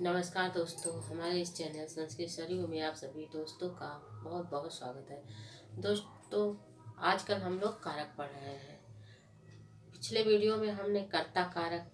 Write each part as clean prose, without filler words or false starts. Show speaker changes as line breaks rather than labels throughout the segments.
नमस्कार दोस्तों, हमारे इस चैनल संस्कृत सरयू में आप सभी दोस्तों का बहुत बहुत स्वागत है। दोस्तों, आजकल हम लोग कारक पढ़ रहे हैं। पिछले वीडियो में हमने कर्ता कारक,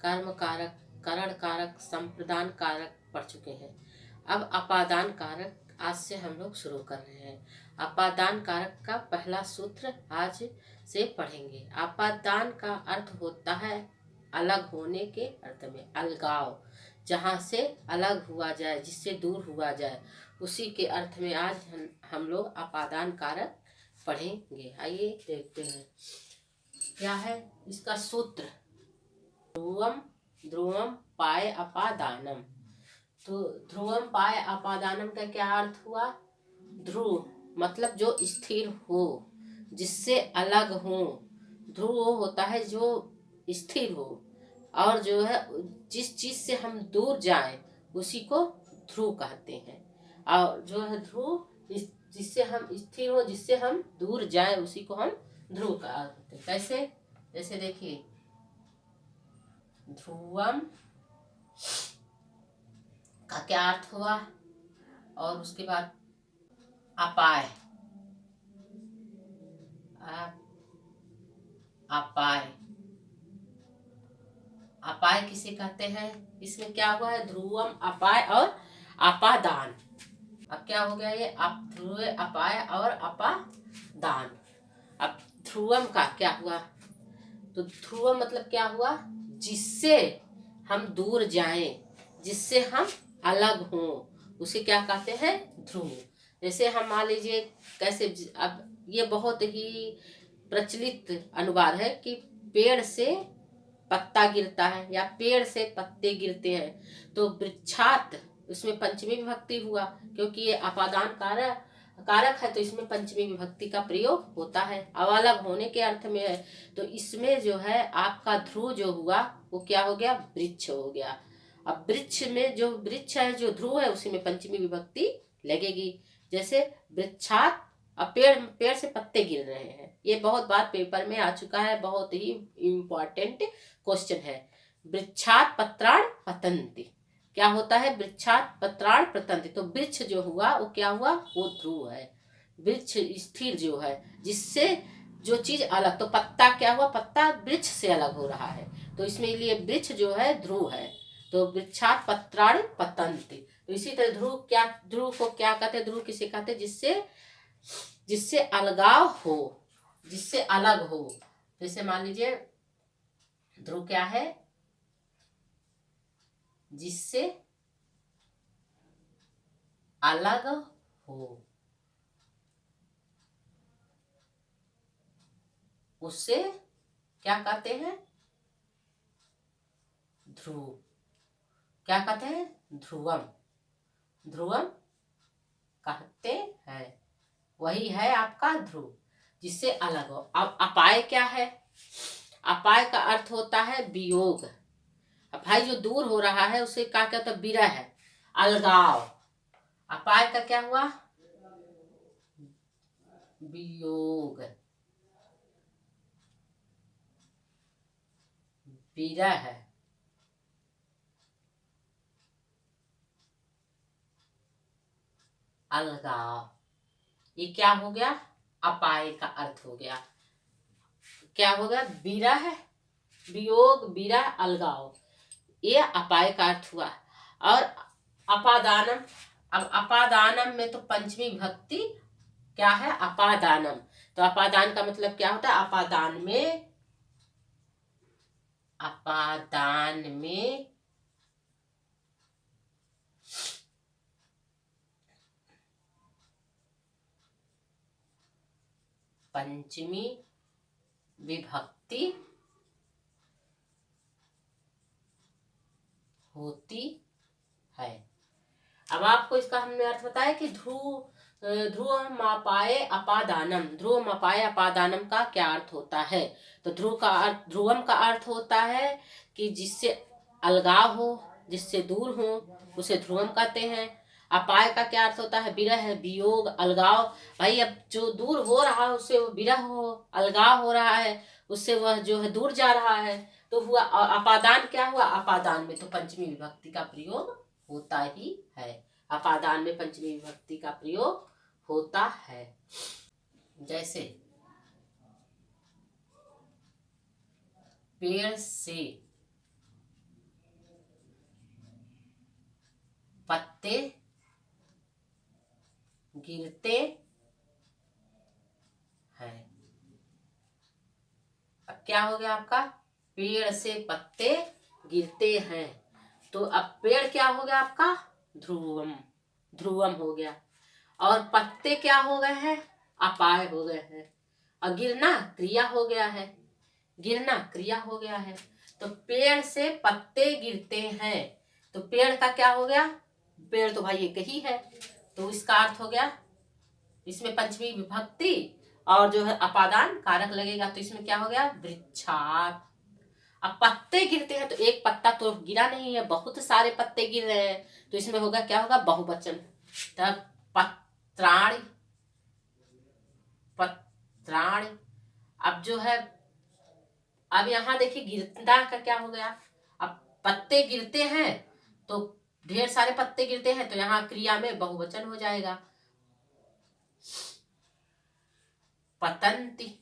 कर्म कारक, करण कारक, संप्रदान कारक पढ़ चुके हैं। अब अपादान कारक आज से हम लोग शुरू कर रहे हैं। अपादान कारक का पहला सूत्र आज से पढ़ेंगे। अपादान का अर्थ होता है अलग होने के अर्थ में, अलगाव, जहाँ से अलग हुआ जाए, जिससे दूर हुआ जाए, उसी के अर्थ में आज हम लोग अपादान कारक पढ़ेंगे। आइए देखते हैं क्या है इसका सूत्र। ध्रुवम ध्रुवम पाए अपादानम। तो ध्रुवम पाए अपादानम का क्या अर्थ हुआ? ध्रुव मतलब जो स्थिर हो, जिससे अलग हो। ध्रुव वो होता है जो स्थिर हो, और जो है जिस चीज से हम दूर जाएं उसी को ध्रुव कहते हैं। और जो है ध्रुव जिससे हम स्थिर हो, जिससे हम दूर जाएं उसी को हम ध्रुव कहते हैं। कैसे? जैसे देखिए, ध्रुवम का क्या अर्थ हुआ, और उसके बाद अपाय, अपाय, अपाय किसे कहते हैं? इसमें क्या हुआ है? ध्रुवम, अपाय और अपादान। अब क्या हो गया ये? ध्रुव, अपाय और अपादान। अब ध्रुवम का क्या हुआ? तो ध्रुवम मतलब क्या हुआ? जिससे हम दूर जाएं, जिससे हम अलग हों, उसे क्या कहते हैं? ध्रुव। जैसे हम मान लीजिए कैसे, अब ये बहुत ही प्रचलित अनुवाद है कि पेड़ से पत्ता गिरता है या पेड़ से पत्ते गिरते हैं, तो वृक्षात, उसमें पंचमी विभक्ति हुआ, क्योंकि ये अपादान कारक है, तो इसमें पंचमी विभक्ति का प्रयोग होता है। अब अलग होने के अर्थ में है, तो इसमें जो है आपका ध्रुव जो हुआ वो क्या हो गया? वृक्ष हो गया। अब वृक्ष में जो वृक्ष है, जो ध्रुव है, उसी में पंचमी विभक्ति लगेगी। जैसे वृक्षात, अब पेड़ पेड़ से पत्ते गिर रहे हैं, ये बहुत बार पेपर में आ चुका है, बहुत ही इम्पोर्टेंट क्वेश्चन है। वृक्षात पत्राण पतंति, क्या होता है? वृक्षात पत्राण पतंति, तो वृक्ष जो हुआ वो क्या हुआ? वो ध्रुव है। वृक्ष स्थिर जो है, जिससे जो चीज अलग, तो पत्ता क्या हुआ? पत्ता वृक्ष से अलग हो रहा है, तो इसमें लिए वृक्ष जो है ध्रुव है। तो वृक्षात पत्राण पतंति। तो इसी तरह ध्रुव क्या, ध्रुव को क्या कहते हैं? ध्रुव किसे कहते हैं? जिससे जिससे अलगाव हो, जिससे अलग हो। जैसे मान लीजिए ध्रुव क्या है? जिससे अलग हो, उससे क्या कहते हैं? ध्रुव। क्या कहते हैं? ध्रुवम, ध्रुवम कहते हैं। वही है आपका ध्रुव, जिससे अलग हो। अब अपाय क्या है? अपाय का अर्थ होता है वियोग। अब भाई जो दूर हो रहा है उसे क्या कहते हैं? विरह है, अलगाव। अपाय का क्या हुआ? वियोग, विरह है, अलगाव। ये क्या हो गया? अपाय का अर्थ हो गया। क्या हो गया? विरह, वियोग, विरह, अलगाव, ये अपाय का अर्थ हुआ। और अपादानम, अब अपादानम में तो पंचमी विभक्ति क्या है? अपादानम। तो अपादान का मतलब क्या होता है? अपादान में, अपादान में पंचमी विभक्ति होती है। अब आपको इसका हमने अर्थ बताया कि ध्रुव मापाए अपादानम। ध्रुव मापाए अपादानम का क्या अर्थ होता है? तो ध्रुव का अर्थ, ध्रुवम का अर्थ होता है कि जिससे अलगाव हो, जिससे दूर हो, उसे ध्रुवम कहते हैं। अपाय का क्या अर्थ होता है? विरह, वियोग, अलगाव। भाई अब जो दूर हो रहा है उससे वो विरह हो, अलगाव हो रहा है, उससे वह जो है दूर जा रहा है, तो हुआ। और अपादान क्या हुआ, अपादान में तो पंचमी विभक्ति का प्रयोग होता ही है। अपादान में पंचमी विभक्ति का प्रयोग होता है। जैसे पेड़ से पत्ते गिरते हैं। अब क्या हो गया आपका, पेड़ से पत्ते गिरते हैं, तो अब पेड़ क्या हो गया आपका, ध्रुवम, ध्रुवम हो गया। और पत्ते क्या हो गए हैं, अपाय हो गए हैं। और गिरना क्रिया हो गया है, गिरना क्रिया हो गया है। तो पेड़ से पत्ते गिरते हैं, तो पेड़ का क्या हो गया, पेड़ तो भाई एक ही है, तो इसका अर्थ हो गया, इसमें पंचमी विभक्ति और जो है अपादान कारक लगेगा, तो इसमें क्या हो गया, वृक्षात। अब पत्ते गिरते हैं तो एक पत्ता तो गिरा नहीं है, बहुत सारे पत्ते गिर रहे हैं, तो इसमें होगा क्या होगा, बहुवचन। तब पत्राणि, पत्राणि। अब जो है, अब यहाँ देखिए गिरता का क्या हो गया, अब पत्ते गिरते हैं तो ढेर सारे पत्ते गिरते हैं, तो यहाँ क्रिया में बहुवचन हो जाएगा, पतंती।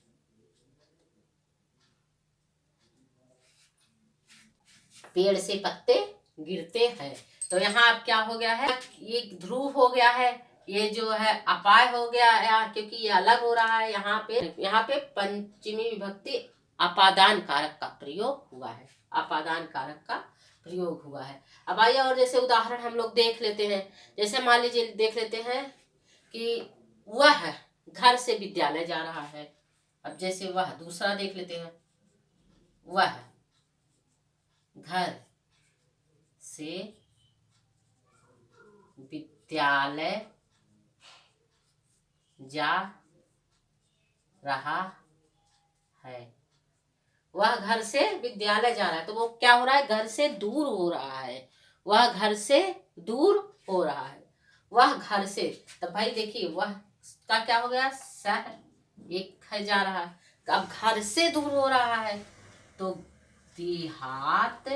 पेड़ से पत्ते गिरते हैं, तो यहाँ अब क्या हो गया है, ये ध्रुव हो गया है, ये जो है अपाय हो गया है, क्योंकि ये अलग हो रहा है। यहाँ पे पंचमी विभक्ति अपादान कारक का प्रयोग हुआ है, अपादान कारक का प्रयोग हुआ है। अब आइए और जैसे उदाहरण हम लोग देख लेते हैं। जैसे मान लीजिए देख लेते हैं कि वह घर से विद्यालय जा रहा है। अब जैसे वह, दूसरा देख लेते हैं, वह घर से विद्यालय जा रहा है। वह घर से विद्यालय जा रहा है, तो वो क्या हो रहा है, घर से दूर हो रहा है, वह घर से दूर हो रहा है, वह घर से। तो भाई देखिए वह का क्या हो गया, सह, एक है जा रहा है, अब घर से दूर हो रहा है तो देहात।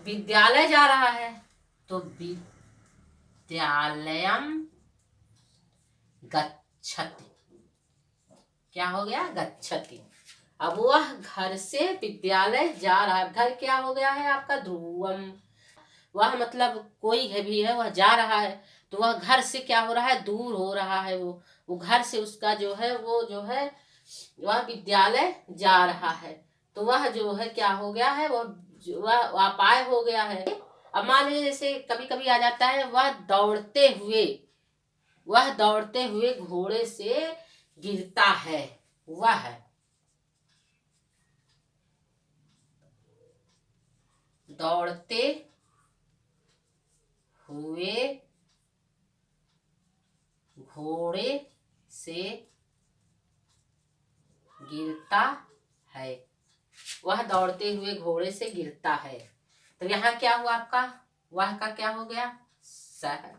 विद्यालय जा रहा है तो विद्यालयम गच्छति, क्या हो गया, गच्छति। अब वह घर से विद्यालय जा रहा है, घर क्या हो गया है आपका, ध्रुवम। वह मतलब कोई है भी है, वह जा रहा है, तो वह घर से क्या हो रहा है, दूर हो रहा है। वो घर से उसका जो है, वो जो है वह विद्यालय जा रहा है, तो वह जो है क्या हो गया है, वह अपाय हो गया है। अब मान लीजिए जैसे कभी कभी आ जाता है, वह दौड़ते हुए घोड़े से गिरता है। वह दौड़ते हुए घोड़े से गिरता है, वह दौड़ते हुए घोड़े से गिरता है। तो यहाँ क्या हुआ आपका, वह का क्या हो गया, सह।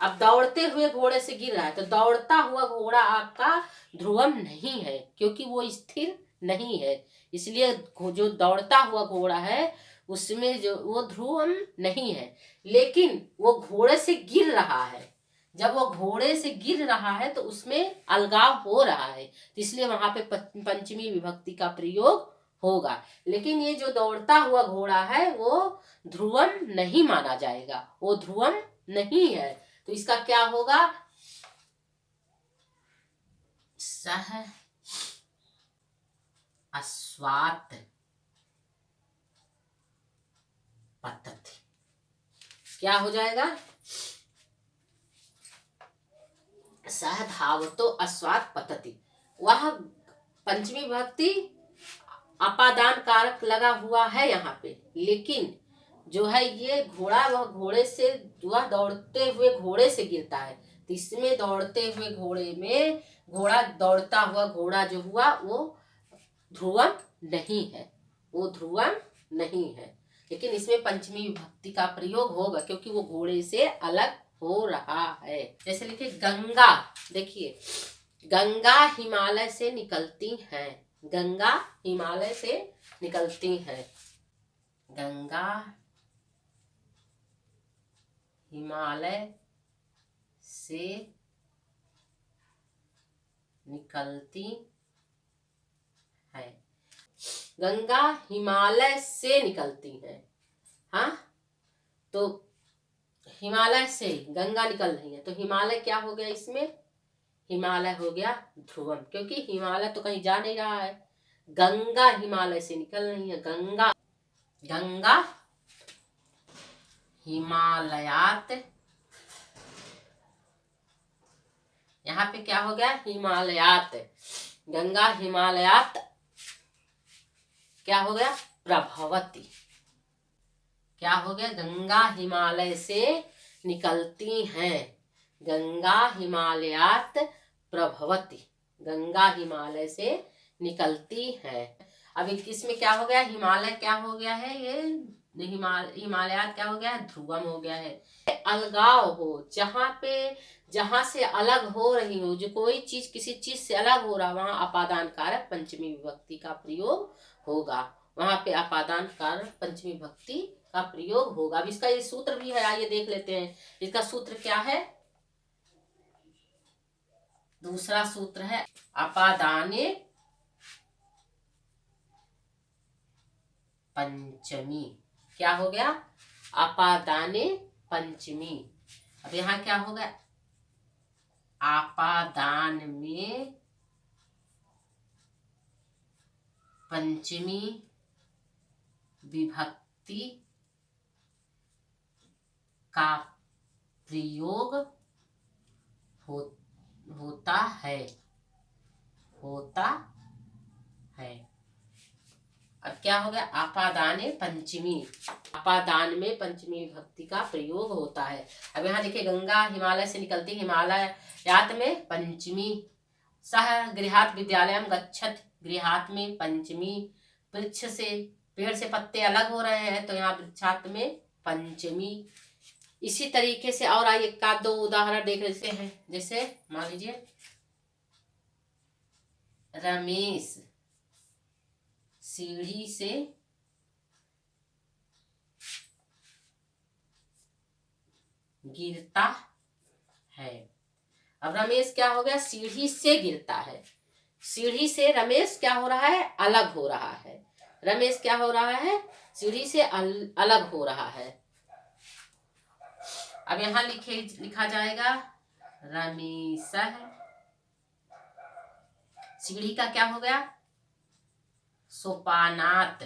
अब दौड़ते हुए घोड़े से गिर रहा है, तो दौड़ता हुआ घोड़ा आपका ध्रुवम नहीं है, क्योंकि वो स्थिर नहीं है, इसलिए जो दौड़ता हुआ घोड़ा है उसमें जो वो ध्रुवम नहीं है। लेकिन वो घोड़े से गिर रहा है, जब वो घोड़े से गिर रहा है तो उसमें अलगाव हो रहा है, तो इसलिए वहां पे पंचमी विभक्ति का प्रयोग होगा। लेकिन ये जो दौड़ता हुआ घोड़ा है वो ध्रुवम नहीं माना जाएगा, वो ध्रुवम नहीं है, तो इसका क्या होगा, सह अश्वात पतति। क्या हो जाएगा, सह धावतो अश्वात पतति। वह पंचमी विभक्ति अपादान कारक लगा हुआ है यहाँ पे, लेकिन जो है ये घोड़ा, वह घोड़े से, वह दौड़ते हुए घोड़े से गिरता है, तो इसमें दौड़ते हुए घोड़े में घोड़ा, दौड़ता हुआ घोड़ा जो हुआ वो ध्रुवम नहीं है, वो ध्रुवम नहीं है। लेकिन इसमें पंचमी विभक्ति का प्रयोग होगा, क्योंकि वो घोड़े से अलग हो रहा है। जैसे लिखिए गंगा, देखिए गंगा हिमालय से निकलती हैं, गंगा हिमालय से निकलती हैं। गंगा हिमालय से निकलती है। गंगा हिमालय से निकलती है। हाँ, तो हिमालय से गंगा निकल रही है, तो हिमालय क्या हो गया इसमें? हिमालय हो गया ध्रुवम, क्योंकि हिमालय तो कहीं जा नहीं रहा है। गंगा हिमालय से निकल रही है। गंगा हिमालयात, यहाँ पे क्या हो गया? हिमालयात। गंगा हिमालयात क्या हो गया? प्रभवती। क्या हो गया? गंगा हिमालय से निकलती हैं। गंगा हिमालयात प्रभवती। गंगा हिमालय से निकलती है। अब इसमें क्या हो गया? हिमालय क्या हो गया है? ये हिमालयात क्या हो गया? ध्रुवम हो गया है। अलगाव हो, जहां से अलग हो रही हो, जो कोई चीज किसी चीज से अलग हो रहा, वहां अपादान कारक पंचमी विभक्ति का प्रयोग होगा। वहां पे अपादान कारक पंचमी विभक्ति का प्रयोग होगा। अब इसका ये सूत्र भी है, आइए देख लेते हैं। इसका सूत्र क्या है? दूसरा सूत्र है अपादाने पंचमी। क्या हो गया? अपादाने पंचमी। अब यहाँ क्या होगा? आपादान में पंचमी विभक्ति का प्रयोग होता है। अब क्या हो गया? आपादाने पंचमी। आपादान में पंचमी विभक्ति का प्रयोग होता है। अब यहाँ देखिए, गंगा हिमालय से निकलती, हिमालयात में पंचमी। सह गृहात विद्यालयम गच्छत, गृहात में पंचमी। वृक्ष से, पेड़ से पत्ते अलग हो रहे हैं, तो यहाँ वृक्षात में पंचमी। इसी तरीके से और आइए एक आध दो उदाहरण देख लेते हैं। जैसे मान लीजिए, रमेश सीढ़ी से गिरता है। अब रमेश क्या हो गया? सीढ़ी से गिरता है। सीढ़ी से रमेश क्या हो रहा है? अलग हो रहा है। रमेश क्या हो रहा है? सीढ़ी से अलग हो रहा है। अब यहाँ लिखा जाएगा रमेश। सीढ़ी का क्या हो गया? सोपानात।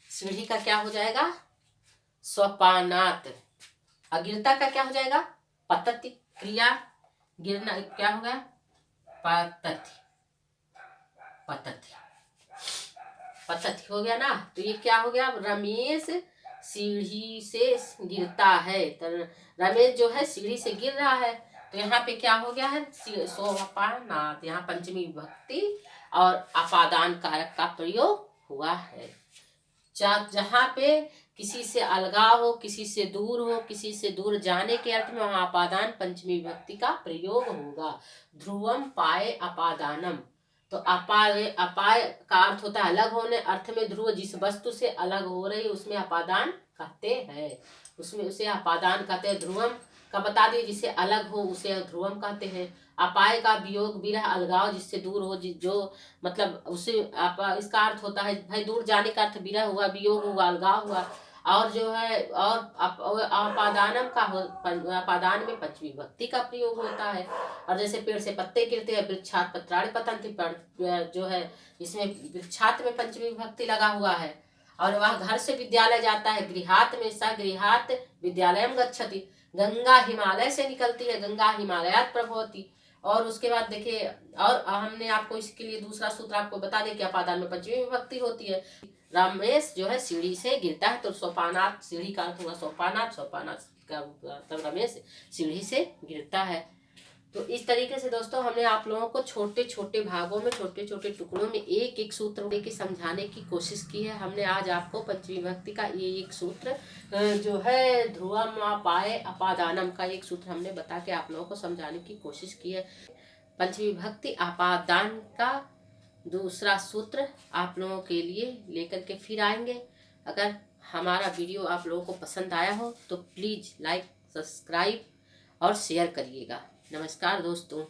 सीढ़ी का क्या हो जाएगा? सोपानात। और गिरता का क्या हो जाएगा? पतति। क्रिया गिरना क्या हो गया? पतति। पतति हो गया ना। तो ये क्या हो गया? रमेश सीढ़ी से गिरता है। तो रमेश जो है सीढ़ी से गिर रहा है, तो यहाँ पे क्या हो गया है? सोपानात। यहाँ पंचमी विभक्ति और अपादान कारक का प्रयोग हुआ है। जहाँ पे किसी से अलगाव हो, किसी से दूर हो, किसी से दूर जाने के अर्थ में, वहां अपादान पंचमी विभक्ति का प्रयोग होगा। ध्रुवम पाए अपादानम। तो अपाय का अर्थ होता है अलग होने। अर्थ में ध्रुव जिस वस्तु से अलग हो रही उसमें अपादान कहते हैं। उसमें उसे अपादान कहते हैं। ध्रुवम का बता दिए, जिससे अलग हो उसे ध्रुवम कहते हैं। अपाय का वियोग, विरह, अलगाव, जिससे दूर हो, जो मतलब उसे इसका अर्थ होता है भाई दूर जाने का अर्थ विरह हुआ, वियोग हुआ, अलगाव हुआ। और जो है और अपादानम का अपादान में पंचमी विभक्ति का प्रयोग होता है। और जैसे पेड़ से पत्ते गिरते हैं, वृक्षात पत्राणि पतन्ति, जो है इसमें वृक्षात में पंचमी विभक्ति लगा हुआ है। और वह घर से विद्यालय जाता है, गृहात में स गृहात विद्यालयम गच्छति। गंगा हिमालय से निकलती है, गंगा हिमालयात प्रभवती। और उसके बाद देखिए, और हमने आपको इसके लिए दूसरा सूत्र आपको बता दें कि अपादान में पंचमी विभक्ति होती है। रमेश जो है सीढ़ी से गिरता है, तो सोपानात, सीढ़ी का अर्थ हुआ सोपानात। सोपानात का मतलब रमेश सीढ़ी से गिरता है। तो इस तरीके से दोस्तों हमने आप लोगों को छोटे छोटे भागों में, छोटे छोटे टुकड़ों में एक एक सूत्र लेके समझाने की कोशिश की है। हमने आज आपको पंचमी विभक्ति का ये एक सूत्र जो है ध्रुवम पाए अपादानम का एक सूत्र हमने बता के आप लोगों को समझाने की कोशिश की है। पंचमी विभक्ति अपादान का दूसरा सूत्र आप लोगों के लिए लेकर के फिर आएंगे। अगर हमारा वीडियो आप लोगों को पसंद आया हो तो प्लीज़ लाइक, सब्सक्राइब और शेयर करिएगा। नमस्कार दोस्तों।